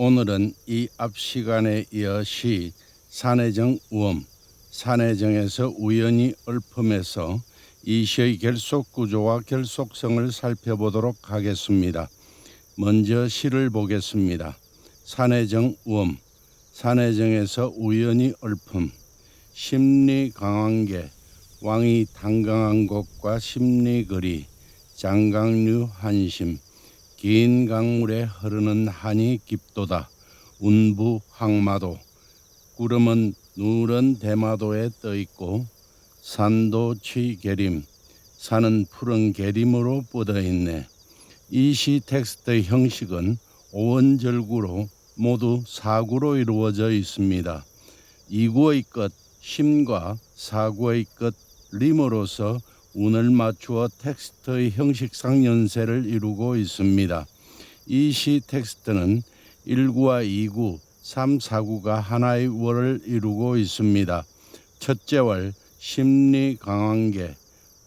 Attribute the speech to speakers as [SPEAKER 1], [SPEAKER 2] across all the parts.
[SPEAKER 1] 오늘은 이 앞 시간에 이어 시 산해정 우엄, 산해정에서 우연히 얽힘에서 이 시의 결속 구조와 결속성을 살펴보도록 하겠습니다. 먼저 시를 보겠습니다. 산해정 우엄, 산해정에서 우연히 얽힘. 심리 강한계, 왕이 탄강한 곳과 심리거리, 장강류 한심. 긴 강물에 흐르는 한이 깊도다. 운부 항마도. 구름은 누런 대마도에 떠있고 산도 취계림. 산은 푸른 계림으로 뻗어있네. 이 시 텍스트의 형식은 오원절구로 모두 사구로 이루어져 있습니다. 이구의 끝 심과 사구의 끝 림으로서 운을 맞추어 텍스트의 형식상 연세를 이루고 있습니다. 이 시 텍스트는 1구와 2구, 3, 4구가 하나의 월을 이루고 있습니다. 첫째 월 심리 강한계,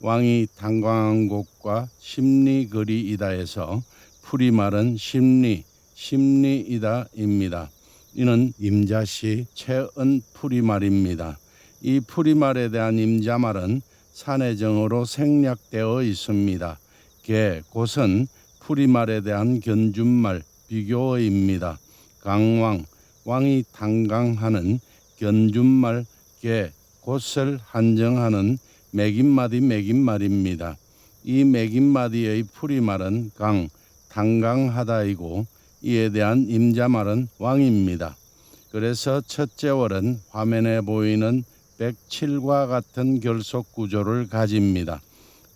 [SPEAKER 1] 왕이 탄광한 곳과 심리거리이다에서 풀이말은 심리이다입니다. 이는 임자시 채은 풀이말입니다. 이 풀이말에 대한 임자말은 산해정어로 생략되어 있습니다. 곳은 풀이말에 대한 견준말, 비교어입니다. 강왕, 왕이 탄강하는 견준말, 곳을 한정하는 매김말입니다. 이 매김마디의 풀이말은 탄강하다이고 이에 대한 임자말은 왕입니다. 그래서 첫째 월은 화면에 보이는 107과 같은 결속 구조를 가집니다.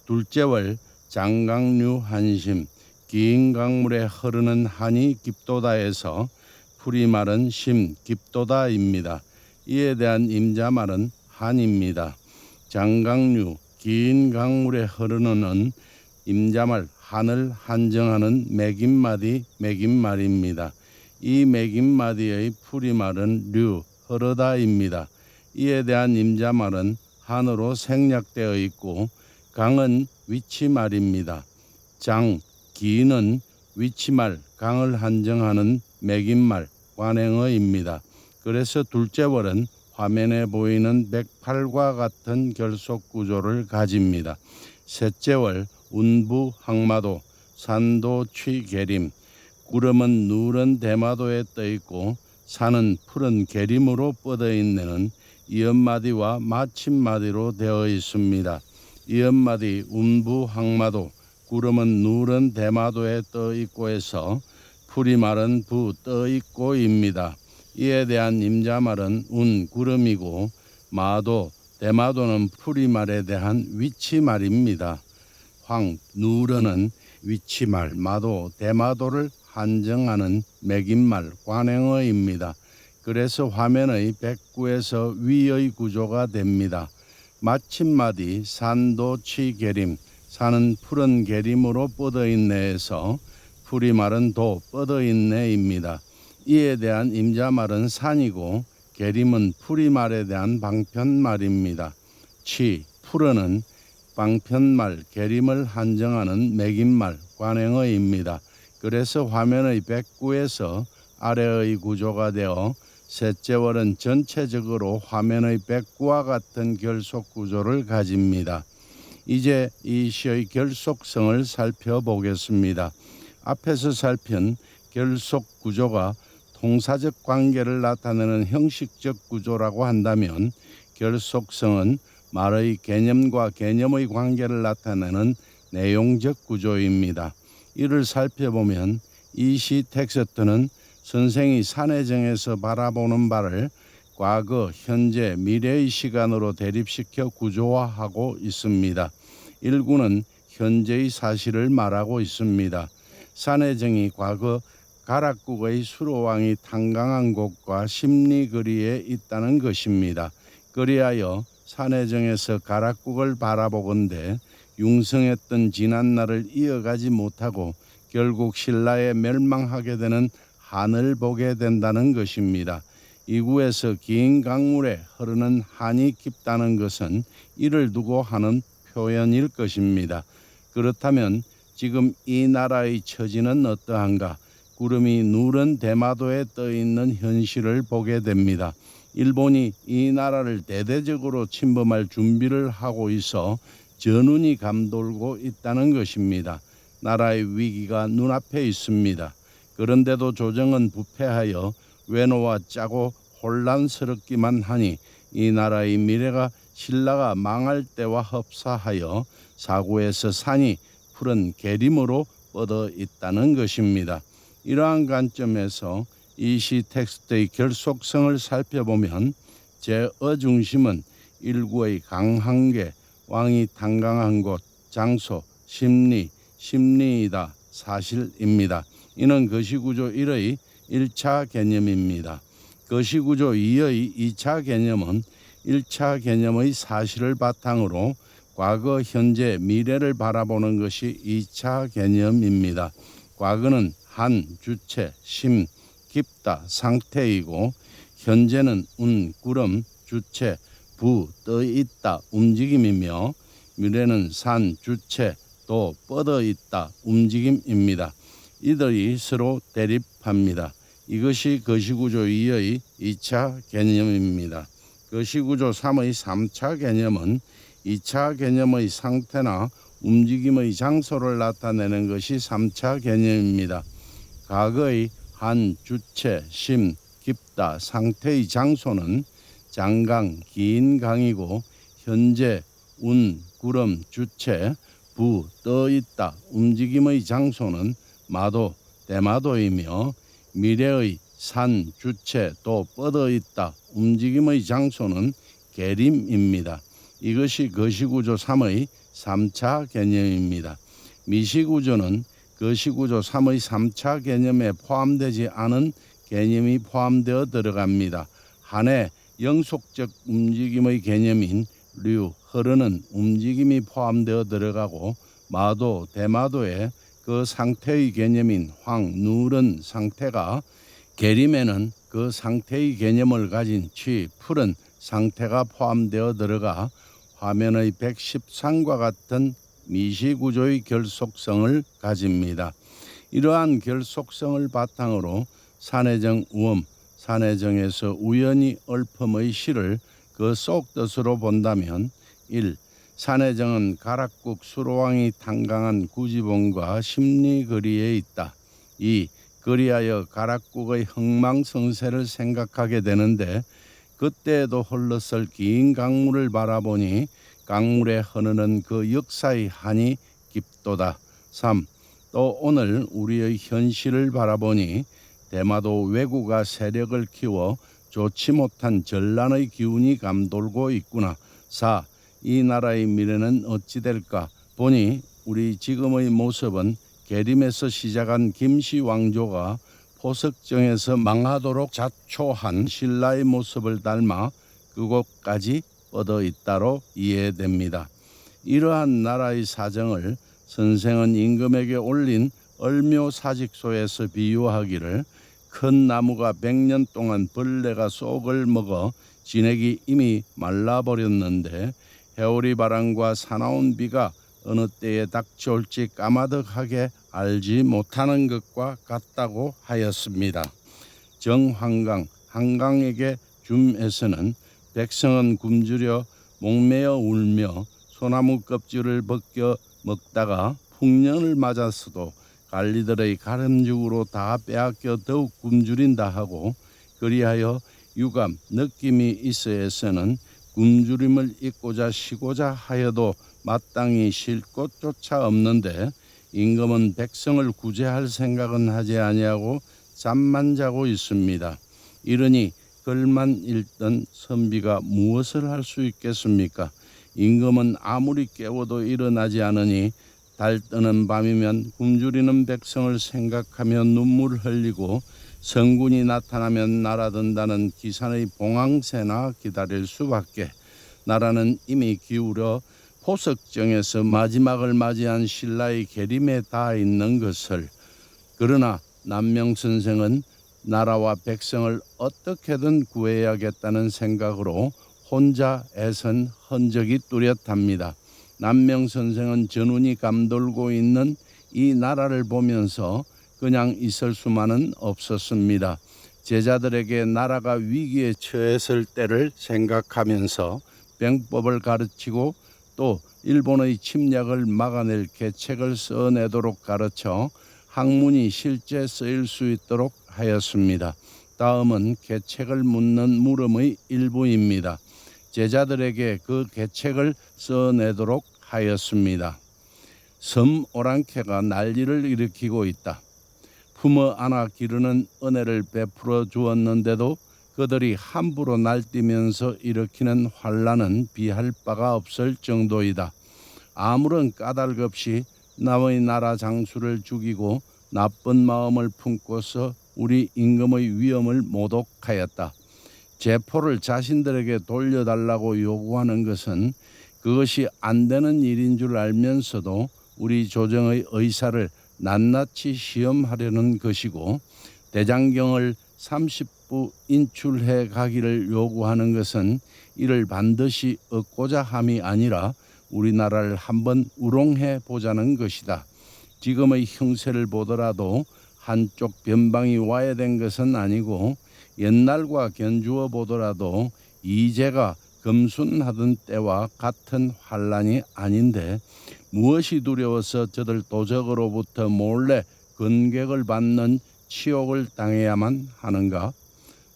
[SPEAKER 1] 둘째 월 장강류 한심, 긴 강물에 흐르는 한이 깊도다에서 풀이말은 깊도다입니다. 이에 대한 임자말은 한입니다. 장강류, 긴 강물에 흐르는 임자말 한을 한정하는 매김말입니다. 이 매김마디의 풀이말은 흐르다입니다. 이에 대한 임자말은 한으로 생략되어 있고 강은 위치말입니다. 기는 위치말, 강을 한정하는 매김말, 관행어입니다. 그래서 둘째 월은 화면에 보이는 108과 같은 결속 구조를 가집니다. 셋째 월 운부 항마도, 산도 취계림. 구름은 누런 대마도에 떠있고 산은 푸른 계림으로 뻗어있네는 이언마디와 마침마디로 되어 있습니다. 이언마디 운부 항마도, 구름은 누런 대마도에 떠있고에서 풀이말은 떠있고입니다. 이에 대한 임자말은 구름이고 대마도는 풀이말에 대한 위치말입니다. 누런은 위치말, 대마도를 한정하는 매김말, 관행어입니다. 그래서 화면의 109에서 위의 구조가 됩니다. 마침마디 산도 취계림, 산은 푸른 계림으로 뻗어있네에서 풀이말은 뻗어있네입니다. 이에 대한 임자말은 산이고 계림은 풀이말에 대한 방편말입니다. 푸른은 방편말, 계림을 한정하는 매김말, 관행어입니다. 그래서 화면의 109에서 아래의 구조가 되어 셋째 월은 전체적으로 화면의 109와 같은 결속 구조를 가집니다. 이제 이 시의 결속성을 살펴보겠습니다. 앞에서 살핀 결속 구조가 동사적 관계를 나타내는 형식적 구조라고 한다면 결속성은 말의 개념과 개념의 관계를 나타내는 내용적 구조입니다. 이를 살펴보면 이 시 텍스트는 선생이 산해정에서 바라보는 바를 과거, 현재, 미래의 시간으로 대립시켜 구조화하고 있습니다. 1구는 현재의 사실을 말하고 있습니다. 산해정이 과거 가락국의 수로왕이 탄강한 곳과 심리거리에 있다는 것입니다. 그리하여 산해정에서 가락국을 바라보건대 융성했던 지난날을 이어가지 못하고 결국 신라에 멸망하게 되는 한을 보게 된다는 것입니다. 이구에서 긴 강물에 흐르는 한이 깊다는 것은 이를 두고 하는 표현일 것입니다. 그렇다면 지금 이 나라의 처지는 어떠한가? 구름이 누런 대마도에 떠 있는 현실을 보게 됩니다. 일본이 이 나라를 대대적으로 침범할 준비를 하고 있어 전운이 감돌고 있다는 것입니다. 나라의 위기가 눈앞에 있습니다. 그런데도 조정은 부패하여 외노와 짜고 혼란스럽기만 하니 이 나라의 미래가 신라가 망할 때와 흡사하여 사고에서 산이 푸른 계림으로 뻗어 있다는 것입니다. 이러한 관점에서 이 시 텍스트의 결속성을 살펴보면 제어 중심은 일구의 강한계, 왕이 탄강한 곳, 장소, 심리이다 사실입니다. 이는 거시구조 1의 1차 개념입니다. 거시구조 2의 2차 개념은 1차 개념의 사실을 바탕으로 과거, 현재, 미래를 바라보는 것이 2차 개념입니다. 과거는 한, 주체, 심, 깊다, 상태이고 현재는 운, 구름, 주체, 부, 떠 있다, 움직임이며 미래는 산, 주체, 도, 뻗어 있다, 움직임입니다. 이들이 서로 대립합니다. 이것이 거시구조 2의 2차 개념입니다. 거시구조 3의 3차 개념은 2차 개념의 상태나 움직임의 장소를 나타내는 것이 3차 개념입니다. 과거의 한, 주체, 심, 깊다, 상태의 장소는 장강, 긴 강이고 현재, 운, 구름, 주체, 부, 떠 있다, 움직임의 장소는 마도, 대마도이며 미래의 산, 주체, 도, 뻗어 있다, 움직임의 장소는 계림입니다. 이것이 거시구조 3의 3차 개념입니다. 미시구조는 거시구조 3의 3차 개념에 포함되지 않은 개념이 포함되어 들어갑니다. 한해 영속적 움직임의 개념인 류, 흐르는 움직임이 포함되어 들어가고 마도, 대마도에 그 상태의 개념인 황, 누른 상태가 계림에는 그 상태의 개념을 가진 취, 푸른 상태가 포함되어 들어가 화면의 113과 같은 미시구조의 결속성을 가집니다. 이러한 결속성을 바탕으로 산해정 우엄, 산해정에서 우연히 얼품의 시를 그 속뜻으로 본다면 1. 산해정은 가락국 수로왕이 탄강한 구지봉과 심리거리에 있다. 2. 그리하여 가락국의 흥망성쇠를 생각하게 되는데 그때에도 흘렀을 긴 강물을 바라보니 강물에 흐르는 그 역사의 한이 깊도다. 3. 또 오늘 우리의 현실을 바라보니 대마도 왜구가 세력을 키워 좋지 못한 전란의 기운이 감돌고 있구나. 4. 이 나라의 미래는 어찌 될까 보니 우리 지금의 모습은 계림에서 시작한 김씨 왕조가 포석정에서 망하도록 자초한 신라의 모습을 닮아 그곳까지 뻗어 있다로 이해됩니다. 이러한 나라의 사정을 선생은 임금에게 올린 얼묘사직소에서 비유하기를 큰 나무가 100년 동안 벌레가 쏙을 먹어 진액이 이미 말라버렸는데 해오리 바람과 사나운 비가 어느 때에 닥쳐올지 까마득하게 알지 못하는 것과 같다고 하였습니다. 정황강, 한강에게 줌에서는 백성은 굶주려 목매어 울며 소나무 껍질을 벗겨 먹다가 풍년을 맞았어도 관리들의 가름죽으로 다 빼앗겨 더욱 굶주린다 하고 그리하여 유감, 느낌이 있어에서는 굶주림을 잊고자 쉬고자 하여도 마땅히 쉴 곳조차 없는데 임금은 백성을 구제할 생각은 하지 아니하고 잠만 자고 있습니다. 이러니 글만 읽던 선비가 무엇을 할 수 있겠습니까? 임금은 아무리 깨워도 일어나지 않으니 달 뜨는 밤이면 굶주리는 백성을 생각하며 눈물을 흘리고 성군이 나타나면 날아든다는 기산의 봉황새나 기다릴 수밖에. 나라는 이미 기울어 포석정에서 마지막을 맞이한 신라의 계림에 닿아 있는 것을. 그러나 남명선생은 나라와 백성을 어떻게든 구해야겠다는 생각으로 혼자 애선 흔적이 뚜렷합니다. 남명선생은 전운이 감돌고 있는 이 나라를 보면서 그냥 있을 수만은 없었습니다. 제자들에게 나라가 위기에 처했을 때를 생각하면서 병법을 가르치고 또 일본의 침략을 막아낼 계책을 써내도록 가르쳐 학문이 실제 쓰일 수 있도록 하였습니다. 다음은 계책을 묻는 물음의 일부입니다. 제자들에게 그 계책을 써내도록 하였습니다. 섬 오랑캐가 난리를 일으키고 있다. 품어 안아 기르는 은혜를 베풀어 주었는데도 그들이 함부로 날뛰면서 일으키는 환란은 비할 바가 없을 정도이다. 아무런 까닭 없이 남의 나라 장수를 죽이고 나쁜 마음을 품고서 우리 임금의 위엄을 모독하였다. 제포를 자신들에게 돌려달라고 요구하는 것은 그것이 안 되는 일인 줄 알면서도 우리 조정의 의사를 낱낱이 시험하려는 것이고, 대장경을 30부 인출해 가기를 요구하는 것은 이를 반드시 얻고자 함이 아니라 우리나라를 한번 우롱해 보자는 것이다. 지금의 형세를 보더라도 한쪽 변방이 와야 된 것은 아니고, 옛날과 견주어 보더라도 이제가 금순하던 때와 같은 환란이 아닌데 무엇이 두려워서 저들 도적으로부터 몰래 건객을 받는 치욕을 당해야만 하는가?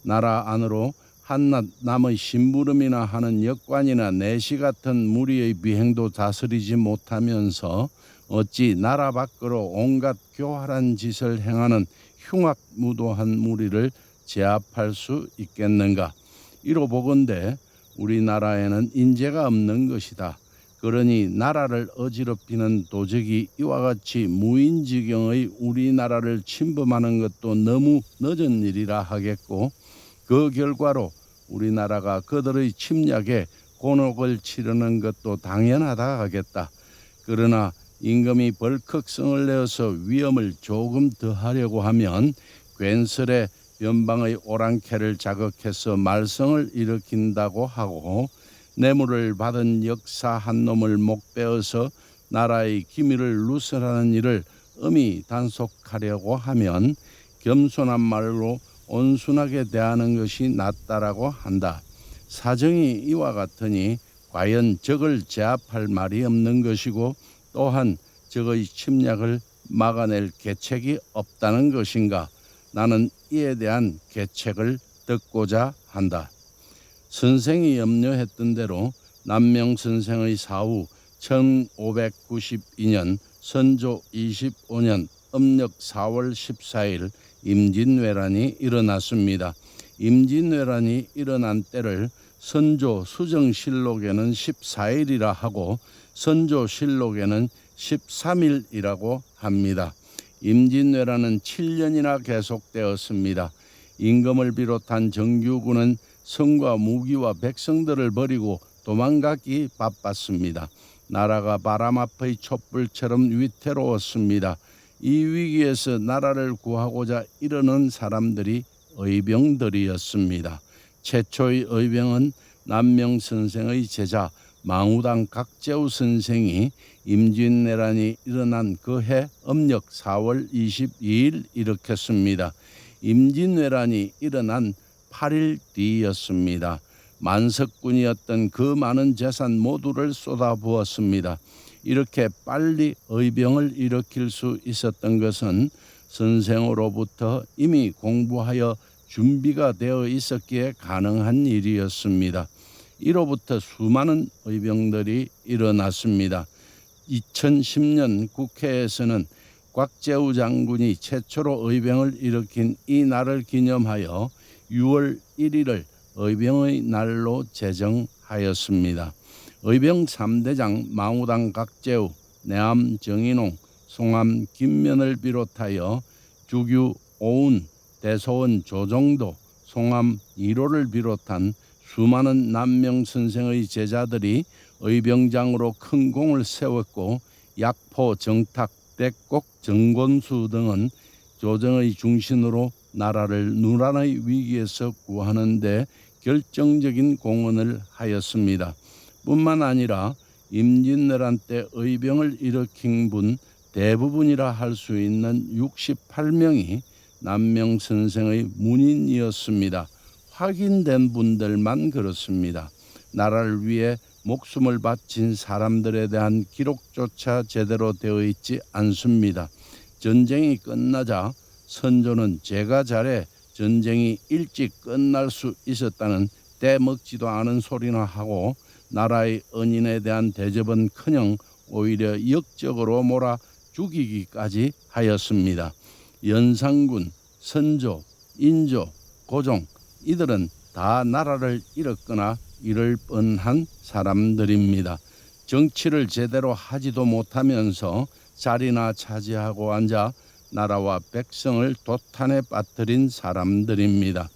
[SPEAKER 1] 나라 안으로 한낱 남의 심부름이나 하는 역관이나 내시 같은 무리의 비행도 다스리지 못하면서 어찌 나라 밖으로 온갖 교활한 짓을 행하는 흉악무도한 무리를 제압할 수 있겠는가? 이로 보건대 우리나라에는 인재가 없는 것이다. 그러니 나라를 어지럽히는 도적이 이와 같이 무인지경의 우리나라를 침범하는 것도 너무 늦은 일이라 하겠고, 그 결과로 우리나라가 그들의 침략에 곤혹을 치르는 것도 당연하다 하겠다. 그러나 임금이 벌컥 성을 내어서 위엄을 조금 더 하려고 하면 괜스레 변방의 오랑캐를 자극해서 말썽을 일으킨다고 하고, 뇌물을 받은 역사 한 놈을 목베어서 나라의 기밀을 누설하는 일을 엄히 단속하려고 하면 겸손한 말로 온순하게 대하는 것이 낫다라고 한다. 사정이 이와 같으니 과연 적을 제압할 말이 없는 것이고, 또한 적의 침략을 막아낼 계책이 없다는 것인가? 나는 이에 대한 계책을 듣고자 한다. 선생이 염려했던 대로 남명 선생의 사후 1592년 선조 25년 음력 4월 14일 임진왜란이 일어났습니다. 임진왜란이 일어난 때를 선조 수정실록에는 14일이라 하고 선조실록에는 13일이라고 합니다. 임진왜란은 7년이나 계속되었습니다. 임금을 비롯한 정규군은 성과 무기와 백성들을 버리고 도망가기 바빴습니다. 나라가 바람 앞의 촛불처럼 위태로웠습니다. 이 위기에서 나라를 구하고자 이르는 사람들이 의병들이었습니다. 최초의 의병은 남명 선생의 제자 망우당 각제우 선생이 임진왜란이 일어난 그해 음력 4월 22일 일으켰습니다. 임진왜란이 일어난 8일 뒤였습니다. 만석군이었던 그 많은 재산 모두를 쏟아부었습니다. 이렇게 빨리 의병을 일으킬 수 있었던 것은 선생으로부터 이미 공부하여 준비가 되어 있었기에 가능한 일이었습니다. 이로부터 수많은 의병들이 일어났습니다. 2010년 국회에서는 곽재우 장군이 최초로 의병을 일으킨 이 날을 기념하여 6월 1일을 의병의 날로 제정하였습니다. 의병 3대장 망우당 곽재우, 내암 정인홍, 송암 김면을 비롯하여 주규 오운, 대소원 조정도, 송암 이로를 비롯한 수많은 남명 선생의 제자들이 의병장으로 큰 공을 세웠고, 약포, 정탁, 백곡, 정권수 등은 조정의 중심으로 나라를 누란의 위기에서 구하는 데 결정적인 공헌을 하였습니다. 뿐만 아니라 임진왜란 때 의병을 일으킨 분 대부분이라 할 수 있는 68명이 남명 선생의 문인이었습니다. 확인된 분들만 그렇습니다. 나라를 위해 목숨을 바친 사람들에 대한 기록조차 제대로 되어 있지 않습니다. 전쟁이 끝나자 선조는 제가 잘해 전쟁이 일찍 끝날 수 있었다는 떼먹지도 않은 소리나 하고 나라의 은인에 대한 대접은커녕 오히려 역적으로 몰아 죽이기까지 하였습니다. 연산군, 선조, 인조, 고종 이들은 다 나라를 잃었거나 잃을 뻔한 사람들입니다. 정치를 제대로 하지도 못하면서 자리나 차지하고 앉아 나라와 백성을 도탄에 빠뜨린 사람들입니다.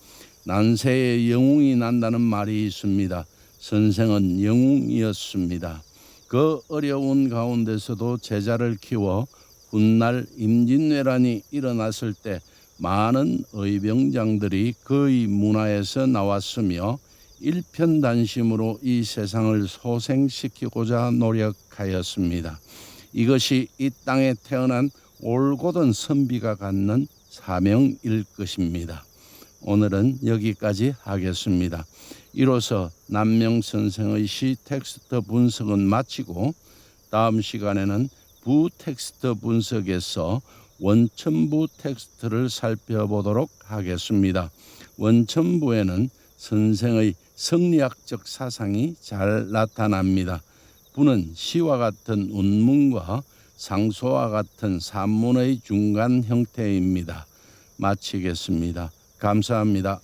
[SPEAKER 1] 난세에 영웅이 난다는 말이 있습니다. 선생은 영웅이었습니다. 그 어려운 가운데서도 제자를 키워 훗날 임진왜란이 일어났을 때 많은 의병장들이 그의 문화에서 나왔으며 일편단심으로 이 세상을 소생시키고자 노력하였습니다. 이것이 이 땅에 태어난 올곧은 선비가 갖는 사명일 것입니다. 오늘은 여기까지 하겠습니다. 이로써 남명 선생의 시 텍스트 분석은 마치고 다음 시간에는 부 텍스트 분석에서 원천부 텍스트를 살펴보도록 하겠습니다. 원천부에는 선생의 성리학적 사상이 잘 나타납니다. 부는 시와 같은 운문과 상소와 같은 산문의 중간 형태입니다. 마치겠습니다. 감사합니다.